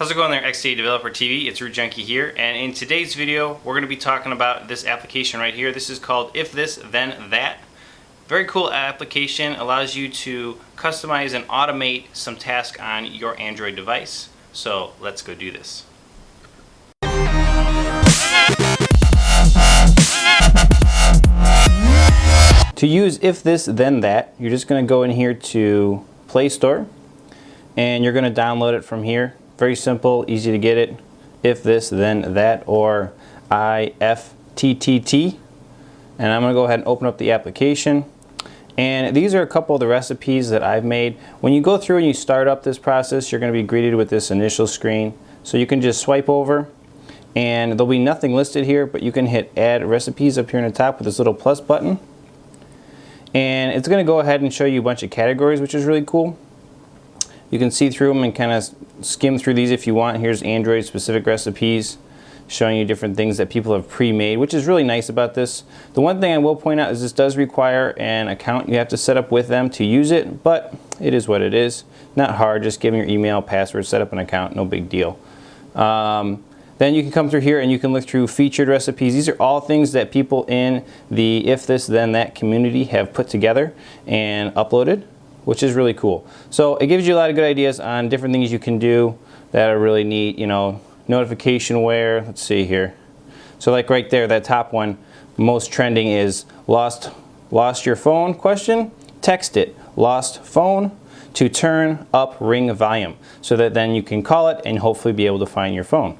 How's it going there, XDA Developer TV? It's RootJunky here, and in today's video we're going to be talking about this application right here. This is called If This Then That. Very cool application, allows you to customize and automate some tasks on your Android device. So let's go do this. To use If This Then That, you're just going to go in here to Play Store and you're going to download it from here. Very simple, easy to get it. If This Then That, or IFTTT. And I'm going to go ahead and open up the application. And these are a couple of the recipes that I've made. When you go through and you start up this process, you're going to be greeted with this initial screen. So you can just swipe over and there'll be nothing listed here, but you can hit Add Recipes up here in the top with this little plus button. And it's going to go ahead and show you a bunch of categories, which is really cool. You can see through them and kind of skim through these if you want. Here's Android specific recipes showing you different things that people have pre-made, which is really nice about this. The one thing I will point out is this does require an account you have to set up with them to use it, but it is what it is. Not hard, just give them your email, password, set up an account, no big deal. Then you can come through here and you can look through featured recipes. These are all things that people in the If This Then That community have put together and uploaded, which is really cool. So it gives you a lot of good ideas on different things you can do that are really neat. You know, notification where, let's see here. So like right there, that top one, most trending is lost your phone question, text it, lost phone, to turn up ring volume, so that then you can call it and hopefully be able to find your phone.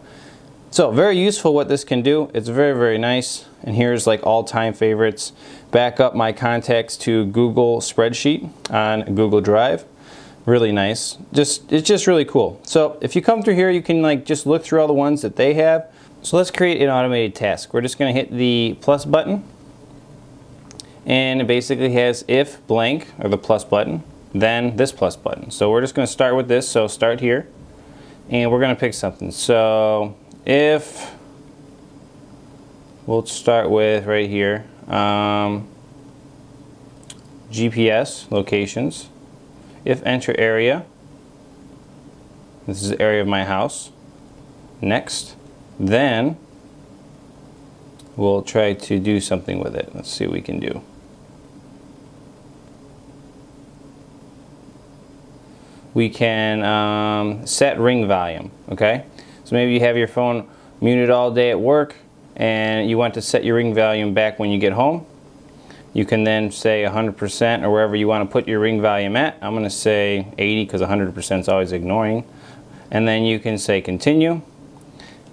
So very useful what this can do. It's very, very nice. And here's like all-time favorites. Back up my contacts to Google spreadsheet on Google Drive. Really nice. It's just really cool. So if you come through here, you can like just look through all the ones that they have. So let's create an automated task. We're just going to hit the plus button. And it basically has if blank, or the plus button, then this plus button. So we're just going to start with this. So start here. And we're going to pick something. So if, we'll start with right here, GPS locations. If enter area, this is the area of my house. Next, then we'll try to do something with it. Let's see what we can do. We can set ring volume, okay? So maybe you have your phone muted all day at work and you want to set your ring volume back when you get home. You can then say 100% or wherever you want to put your ring volume at. I'm going to say 80 because 100% is always ignoring. And then you can say continue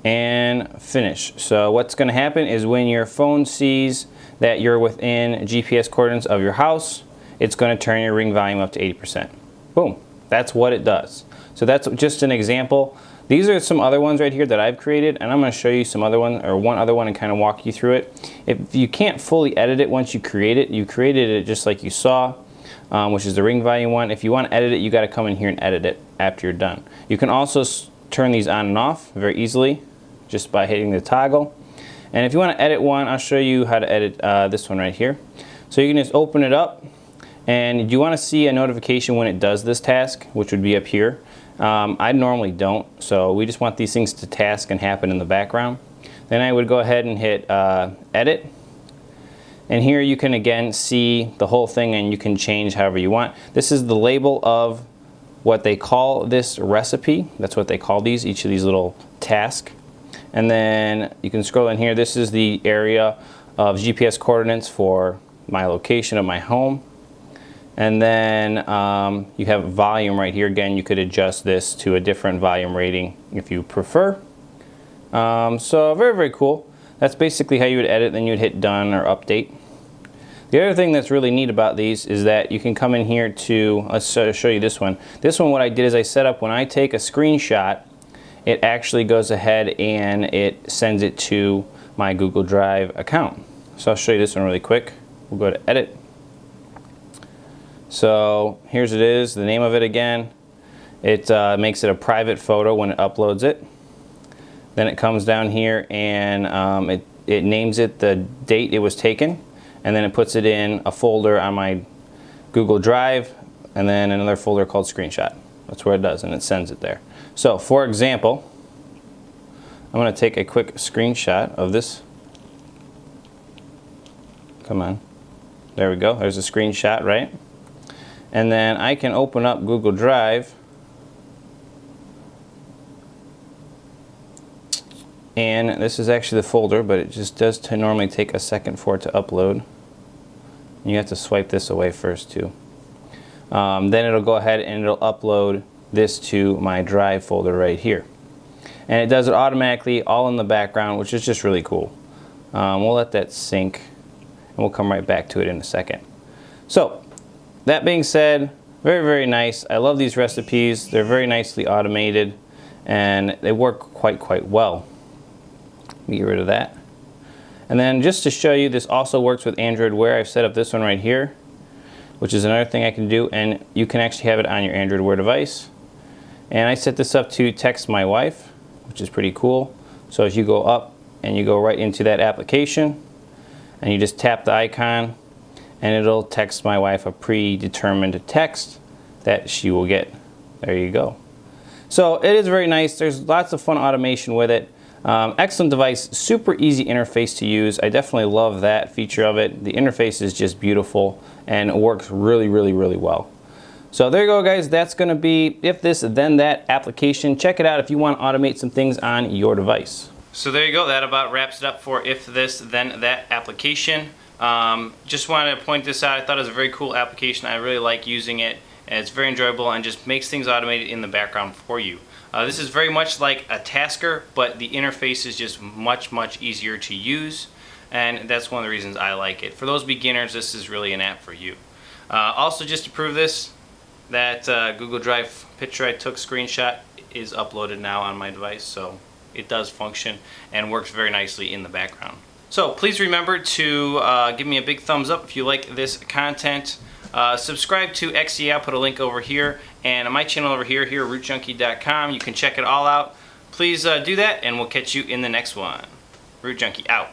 and finish. So what's going to happen is when your phone sees that you're within GPS coordinates of your house, it's going to turn your ring volume up to 80%. Boom. That's what it does. So that's just an example. These are some other ones right here that I've created, and I'm going to show you some other one, or one other one, and kind of walk you through it. If you can't fully edit it once you create it, you created it just like you saw, which is the ring volume one. If you want to edit it, you got to come in here and edit it after you're done. You can also turn these on and off very easily just by hitting the toggle. And if you want to edit one, I'll show you how to edit this one right here. So you can just open it up, and you want to see a notification when it does this task, which would be up here. I normally don't, so we just want these things to task and happen in the background. Then I would go ahead and hit edit, and here you can again see the whole thing and you can change however you want. This is the label of what they call this recipe. That's what they call these, each of these little tasks. And then you can scroll in here. This is the area of GPS coordinates for my location of my home. And then you have volume right here. Again, you could adjust this to a different volume rating if you prefer. So very, very cool. That's basically how you would edit. Then you would hit done or update. The other thing that's really neat about these is that you can come in here to, let's show you this one. This one, what I did is I set up when I take a screenshot, it actually goes ahead and it sends it to my Google Drive account. So I'll show you this one really quick. We'll go to edit. So here's it is, the name of it again. It makes it a private photo when it uploads it. Then it comes down here and it names it the date it was taken, and then it puts it in a folder on my Google Drive, and then another folder called screenshot. That's where it does, and it sends it there. So for example, I'm going to take a quick screenshot of this. Come on. There we go. There's a screenshot, right? And then I can open up Google Drive. And this is actually the folder, but it just does normally take a second for it to upload. You have to swipe this away first too. Then it'll go ahead and it'll upload this to my Drive folder right here. And it does it automatically all in the background, which is just really cool. We'll let that sync and we'll come right back to it in a second. So that being said, very, very nice. I love these recipes. They're very nicely automated and they work quite well. Let me get rid of that. And then just to show you, this also works with Android Wear. I've set up this one right here, which is another thing I can do, and you can actually have it on your Android Wear device. And I set this up to text my wife, which is pretty cool. So as you go up and you go right into that application and you just tap the icon and it'll text my wife a predetermined text that she will get. There you go. So it is very nice. There's lots of fun automation with it. Excellent device, super easy interface to use. I definitely love that feature of it. The interface is just beautiful and it works really well. So there you go, guys. That's going to be If This Then That application. Check it out if you want to automate some things on your device. So there you go. That about wraps it up for If This Then That application. Just wanted to point this out. I thought it was a very cool application. I really like using it. And it's very enjoyable and just makes things automated in the background for you. This is very much like a tasker, but the interface is just much easier to use, and that's one of the reasons I like it. For those beginners, this is really an app for you. Also, just to prove this, that Google Drive picture I took screenshot is uploaded now on my device, so it does function and works very nicely in the background. So please remember to give me a big thumbs up if you like this content. Subscribe to XDA. I'll put a link over here, and my channel over here, RootJunky.com. You can check it all out. Please do that, and we'll catch you in the next one. RootJunky out.